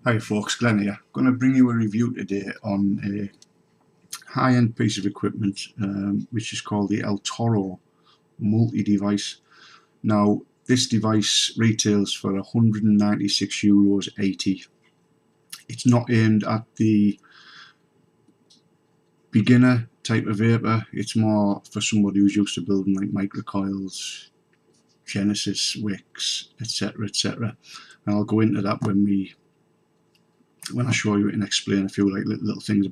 Hi folks, Glenn here. I'm going to bring you a review today on a high-end piece of equipment which is called the Toro multi-device. Now this device retails for €196.80. It's not aimed at the beginner type of vapor, it's more for somebody who's used to building like microcoils, Genesis, wicks, etc, etc. And I'll go into that when I show you it and explain a few like little things,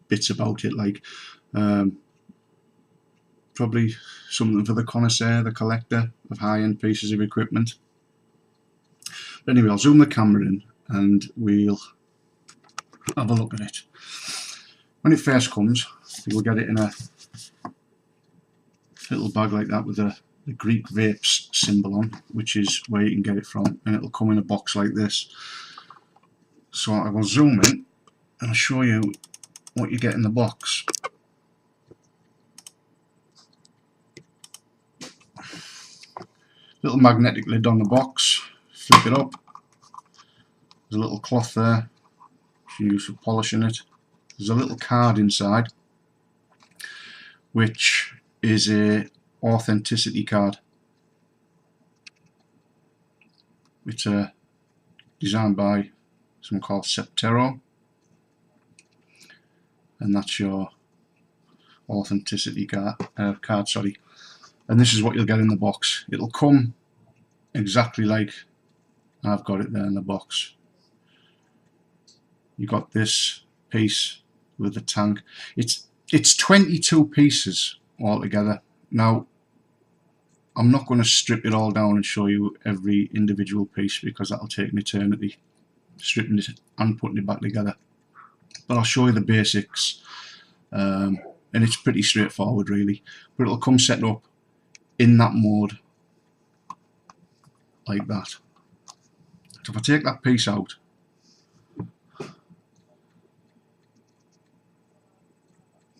bits about it, like probably something for the connoisseur, the collector of high-end pieces of equipment. But anyway, I'll zoom the camera in and we'll have a look at it. When it first comes, you'll get it in a little bag like that with the Greek vapes symbol on, which is where you can get it from, and it'll come in a box like this. So I will zoom in and I'll show you what you get in the box. Little magnetic lid on the box, flip it up, there's a little cloth there which you use for polishing it. There's a little card inside which is a authenticity card. It's designed by someone called Toro, and that's your authenticity card, and this is what you'll get in the box. It'll come exactly like I've got it there in the box. You got this piece with the tank. It's 22 pieces altogether. Now I'm not going to strip it all down and show you every individual piece because that'll take an eternity, stripping it and putting it back together. But I'll show you the basics, and it's pretty straightforward really. But it'll come set up in that mode like that. So if I take that piece out,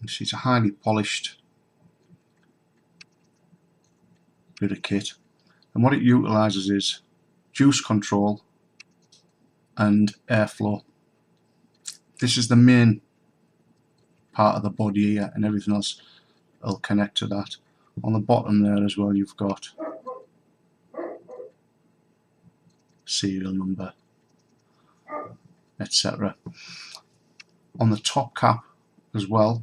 you see it's a highly polished bit of kit, and what it utilises is juice control and airflow. This is the main part of the body here, and everything else will connect to that. On the bottom there as well you've got serial number, etc. On the top cap as well,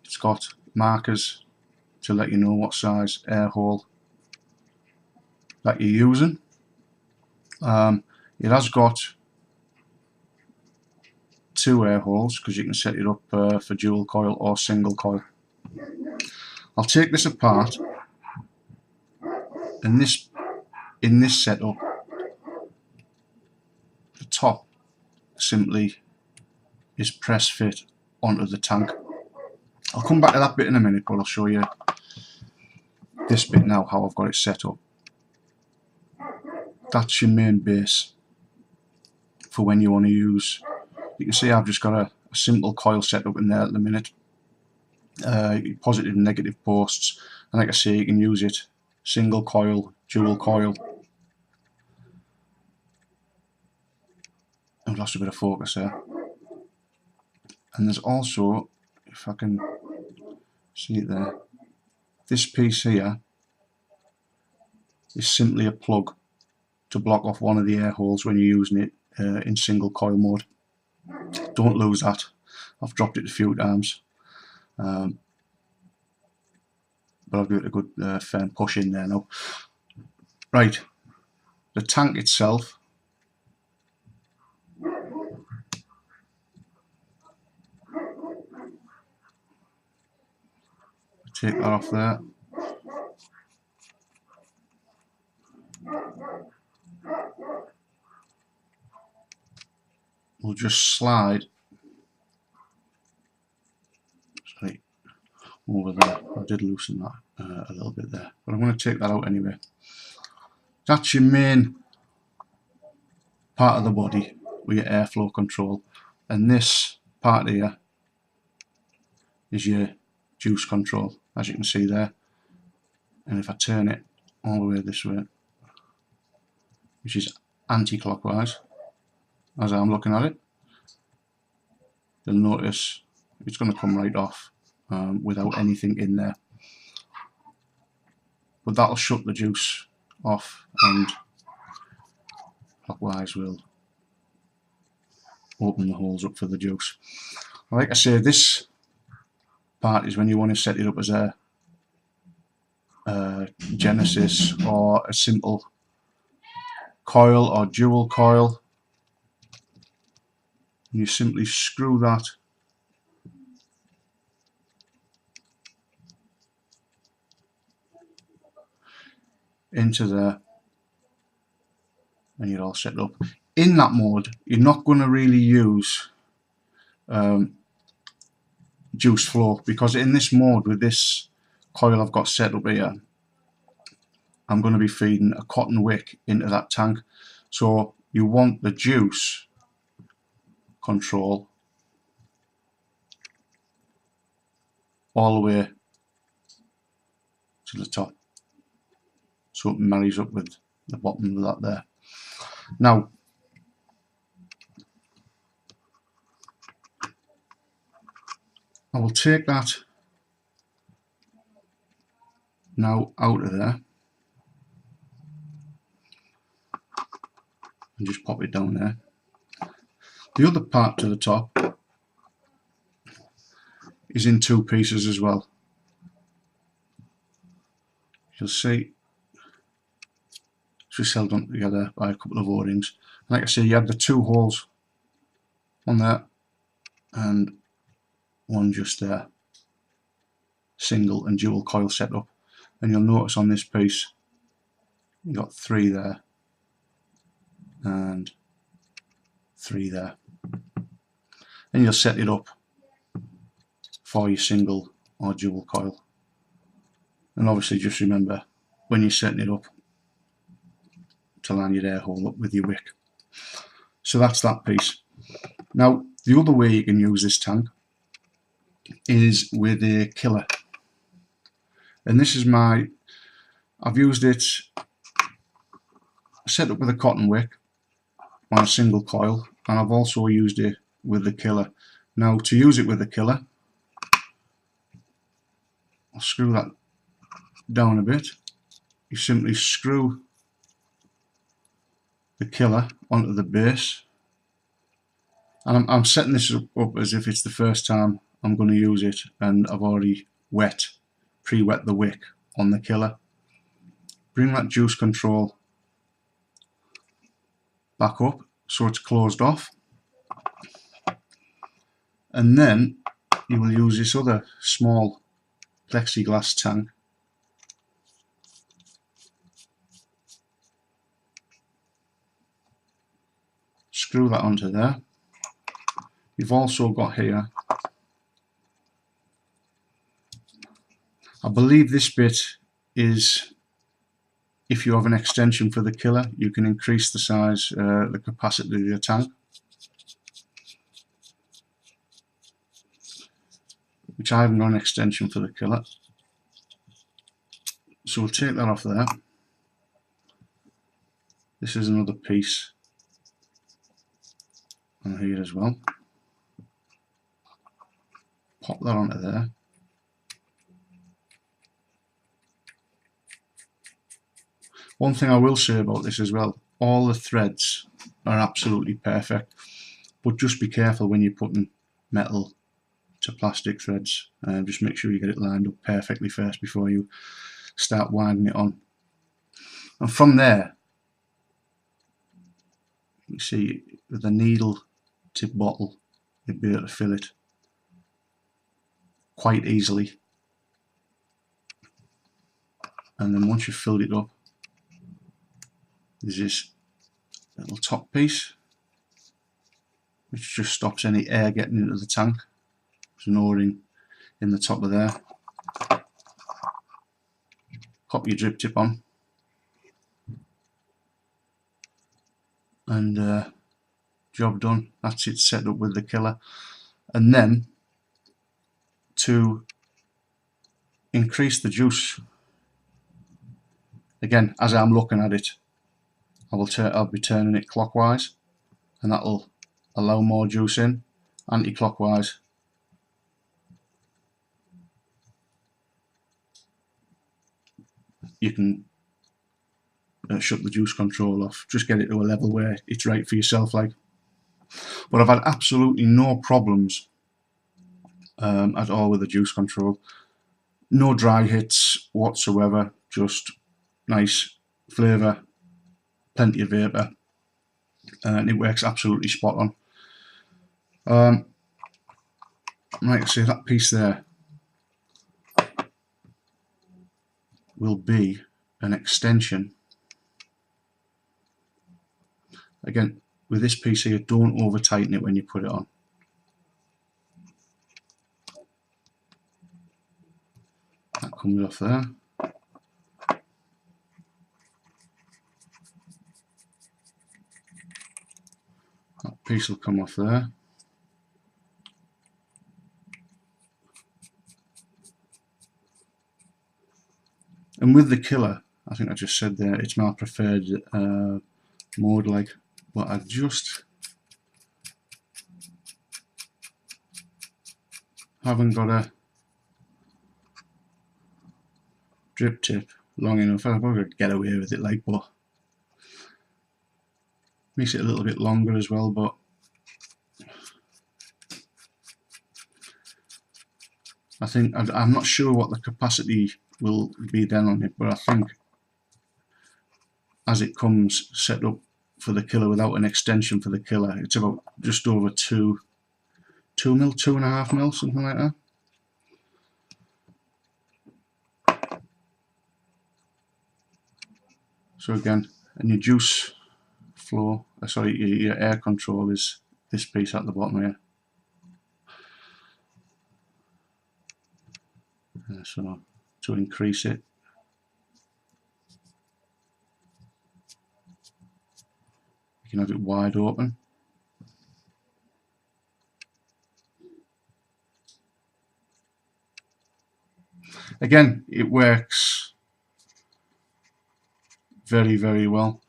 it's got markers to let you know what size air hole that you're using. It has got 2 air holes because you can set it up for dual coil or single coil. I'll take this apart, and in this setup, the top simply is press fit onto the tank. I'll come back to that bit in a minute, but I'll show you this bit now, how I've got it set up. That's your main base for when you want to use. You can see I've just got a simple coil set up in there at the minute, positive and negative posts, and like I say, you can use it single coil, dual coil. I've lost a bit of focus there. And there's also, if I can see it there, this piece here is simply a plug to block off one of the air holes when you're using it in single coil mode. Don't lose that. I've dropped it a few times, but I've got a good firm push in there now. Right, the tank itself, take that off there. We'll just slide over there. I did loosen that a little bit there, but I'm going to take that out anyway. That's your main part of the body with your airflow control, and this part here is your juice control, as you can see there. And if I turn it all the way this way, which is anti-clockwise, as I'm looking at it, you'll notice it's going to come right off without anything in there. But that'll shut the juice off, and clockwise will open the holes up for the juice. Like I say, this part is when you want to set it up as a Genesis or a simple coil or dual coil. You simply screw that into there and you're all set up. In that mode, you're not going to really use juice flow, because in this mode with this coil I've got set up here, I'm going to be feeding a cotton wick into that tank. So you want the juice control all the way to the top, so it marries up with the bottom of that there. Now I will take that now out of there and just pop it down there. The other part to the top is in two pieces as well. You'll see it's just held on together by a couple of O-rings. Like I say, you have the two holes on there and one just there, single and dual coil setup. And you'll notice on this piece you've got three there and three there, and you'll set it up for your single or dual coil. And obviously just remember when you're setting it up to line your air hole up with your wick. So that's that piece. Now the other way you can use this tank is with a killer, and this is I've used it set up with a cotton wick on a single coil, and I've also used it with the killer. Now to use it with the killer, I'll screw that down a bit. You simply screw the killer onto the base, and I'm setting this up as if it's the first time I'm going to use it, and I've already pre-wet the wick on the killer. Bring that juice control back up so it's closed off, and then you will use this other small plexiglass tank screw that onto there. You've also got here, I believe this bit is, if you have an extension for the killer, you can increase the size, the capacity of your tank, which I haven't got an extension for the killer. So we'll take that off there. This is another piece on here as well. Pop that onto there. One thing I will say about this as well, all the threads are absolutely perfect, but just be careful when you're putting metal to plastic threads. Just make sure you get it lined up perfectly first before you start winding it on. And from there, you see with the needle tip bottle, you'll be able to fill it quite easily. And then once you've filled it up, there's this little top piece which just stops any air getting into the tank. There's an O-ring in the top of there. Pop your drip tip on, and job done. That's it, set up with the killer. And then to increase the juice, again, as I'm looking at it, I'll be turning it clockwise, and that'll allow more juice in. Anti-clockwise, you can shut the juice control off. Just get it to a level where it's right for yourself, like. But I've had absolutely no problems at all with the juice control. No dry hits whatsoever. Just nice flavour, plenty of vapour, and it works absolutely spot on. Like I say, that piece there will be an extension. Again, with this piece here, don't over tighten it when you put it on. That comes off there. That piece will come off there. And with the killer, I think I just said there, it's my preferred mode, like, but I just haven't got a drip tip long enough. I've got to get away with it, like, but makes it a little bit longer as well. But I think I'm not sure what the capacity will be then on it, but I think as it comes set up for the killer without an extension for the killer, it's about just over 2 mil, 2.5 mil, something like that. So again, and your juice flow, sorry, your air control is this piece at the bottom here. So to increase it, you can have it wide open. Again, it works very, very well.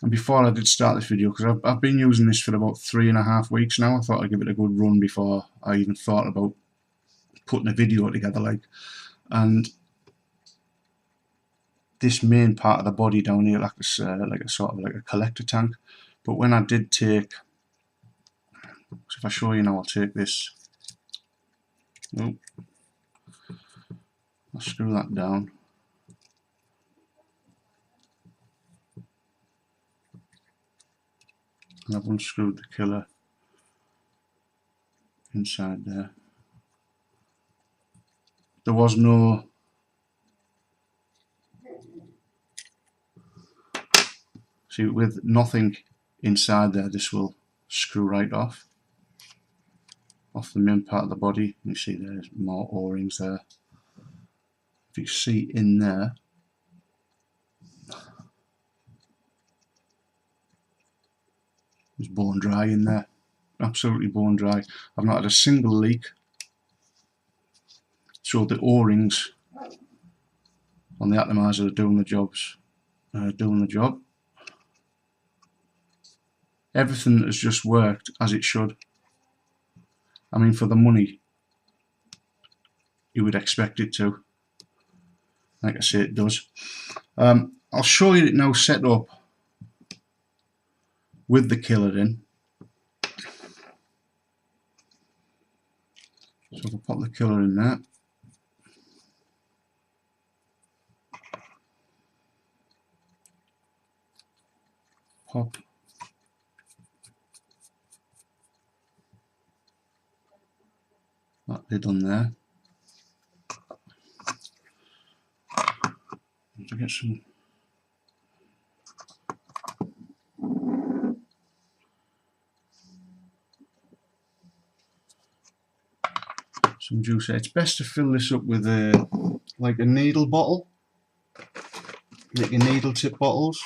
And before I did start this video, because I've been using this for about 3.5 weeks now, I thought I'd give it a good run before I even thought about putting a video together, like. And this main part of the body down here, like a sort of like a collector tank. But when I did take, so if I show you now, I'll take this. Oh, I'll screw that down. And I've unscrewed the killer inside there. There was no see, with nothing inside there, this will screw right off the main part of the body. You see there's more O-rings there. If you see in there, it's bone dry in there, absolutely bone dry. I've not had a single leak. So the O-rings on the Atomizer are doing the job. Everything has just worked as it should. I mean, for the money, you would expect it to. Like I say, it does. I'll show you it now set up with the killer in. So I'll pop the killer in there. Pop. That lid on there. To get some juice. It's best to fill this up with like a needle bottle, like your needle tip bottles,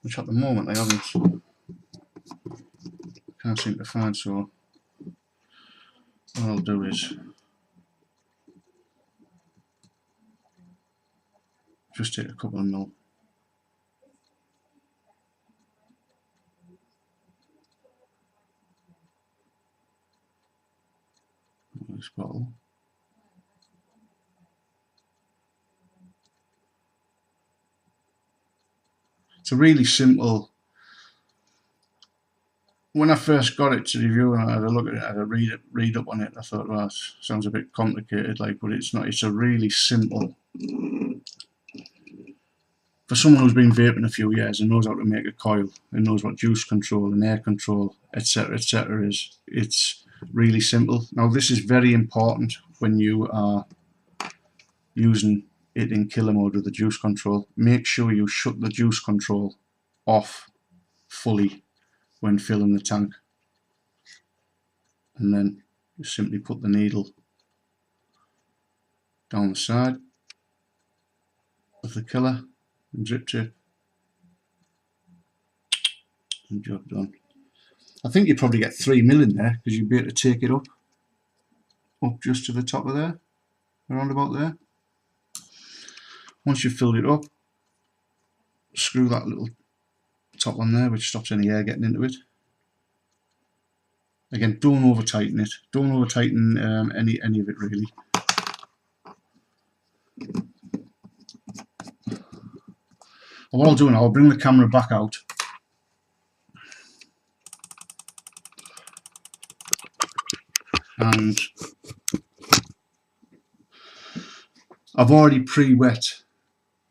which at the moment I can't seem to find. So what I'll do is Just take a couple of mil. This bottle. It's a really simple. When I first got it to review and I had a look at it, I had a read up on it, I thought, well, it sounds a bit complicated, like, but it's not. It's a really simple. For someone who's been vaping a few years and knows how to make a coil and knows what juice control and air control, etc., etc., is, it's really simple. Now, this is very important when you are using it in killer mode with the juice control. Make sure you shut the juice control off fully when filling the tank, and then you simply put the needle down the side of the killer and drip tip, and job done. I think you probably get 3 mil in there because you'd be able to take it up just to the top of there, around about there. Once you've filled it up, screw that little top on there which stops any air getting into it. Again, don't over tighten it. Don't over tighten any of it really. And what I'll do now, I'll bring the camera back out. And I've already pre-wet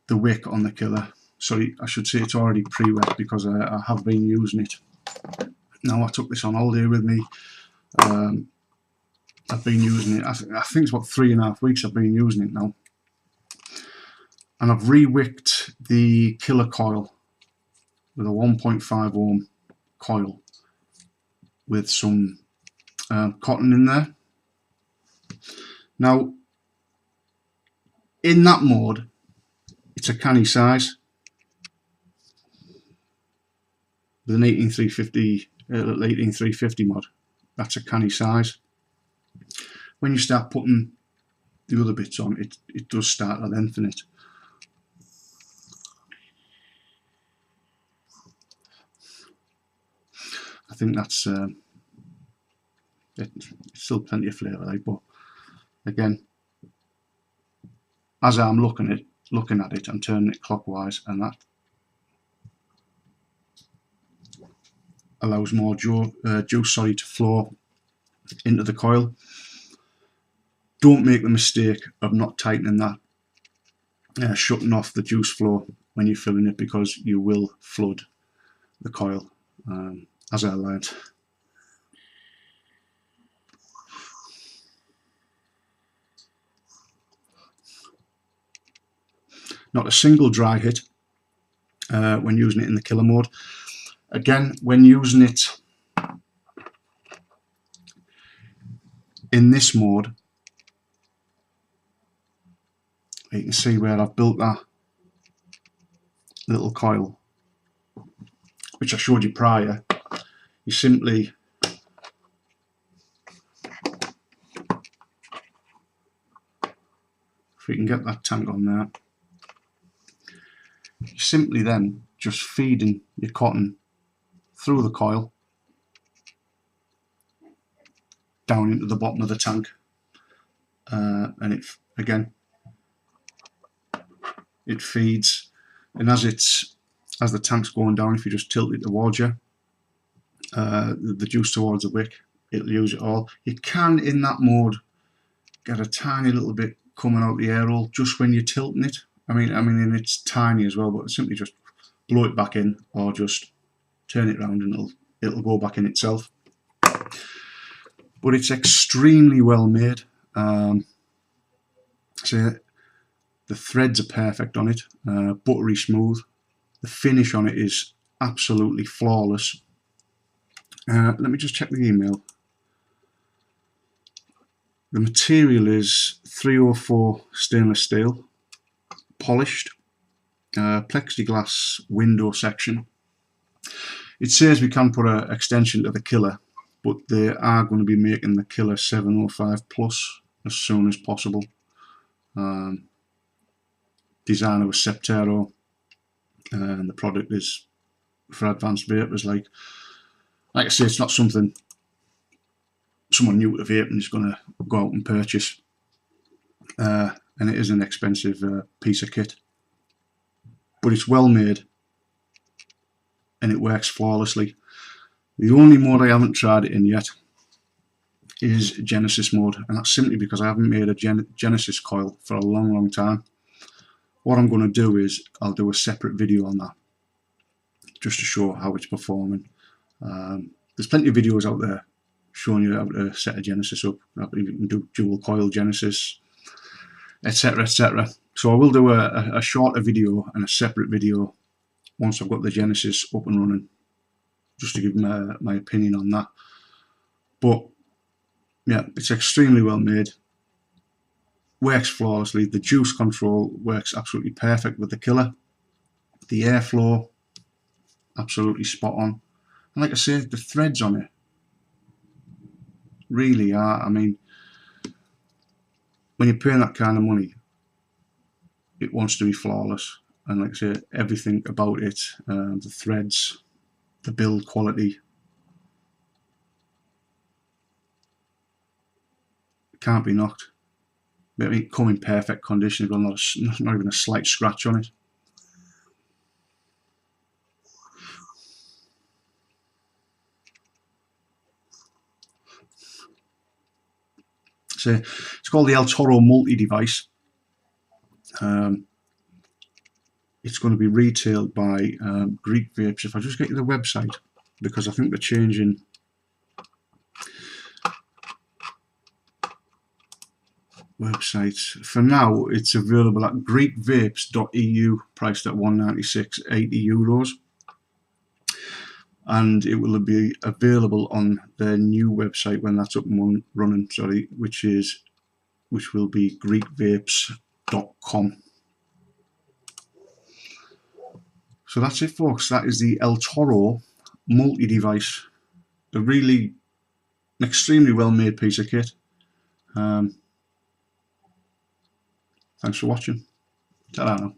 the wick on the killer. Sorry, I should say it's already pre-wet because I have been using it. Now, I took this on holiday with me. I've been using it, I think it's about 3.5 weeks I've been using it now. And I've re-wicked the killer coil with a 1.5 ohm coil with some cotton in there. Now, in that mode, it's a canny size with an 18350 mod. That's a canny size. When you start putting the other bits on, it does start at infinite. I think that's it's still plenty of flavour, like, but again, as I'm looking at it, I'm turning it clockwise, and that allows more juice to flow into the coil. Don't make the mistake of not tightening that, shutting off the juice flow when you're filling it, because you will flood the coil, as I learned. Not a single dry hit when using it in the killer mode. Again, when using it in this mode, you can see where I've built that little coil, which I showed you prior. You simply if we can get that tank on there, you simply then just feeding your cotton through the coil down into the bottom of the tank, and it feeds, and as the tank's going down, if you just tilt it towards you, the juice towards the wick, it'll use it all. You can, in that mode, get a tiny little bit coming out the air hole just when you're tilting it. I mean, and it's tiny as well, but simply just blow it back in, or just turn it around and it'll go back in itself. But it's extremely well made. So the threads are perfect on it, buttery smooth. The finish on it is absolutely flawless. Let me just check the email. The material is 304 stainless steel, polished, plexiglass window section. It says we can put an extension to the killer, but they are going to be making the killer 705 plus as soon as possible. designer was Toro, and the product is for advanced vapors. Like I say, it's not something someone new to vaping is going to go out and purchase, and it is an expensive piece of kit, but it's well made and it works flawlessly. The only mode I haven't tried it in yet is Genesis mode, and that's simply because I haven't made a Genesis coil for a long time. What I'm going to do is I'll do a separate video on that just to show how it's performing. There's plenty of videos out there showing you how to set a Genesis up. You can do dual coil Genesis, etc, etc. So I will do a shorter video and a separate video once I've got the Genesis up and running, just to give my opinion on that. But yeah, it's extremely well made, works flawlessly. The juice control works absolutely perfect with the killer. The airflow, absolutely spot on. And like I say, the threads on it really are, I mean, when you're paying that kind of money, it wants to be flawless. And like I say, everything about it, the threads, the build quality, can't be knocked. I mean, come in perfect condition, got not even a slight scratch on it. So it's called the Toro multi-device. It's going to be retailed by Greek Vapes. If I just get you the website, because I think they're changing. Websites. For now, it's available at greekvapes.eu, priced at €196.80, and it will be available on their new website when that's up and running. Sorry, which will be greekvapes.com. So that's it, folks. That is the Toro multi-device. A really extremely well-made piece of kit. Thanks for watching. Ta-ra now.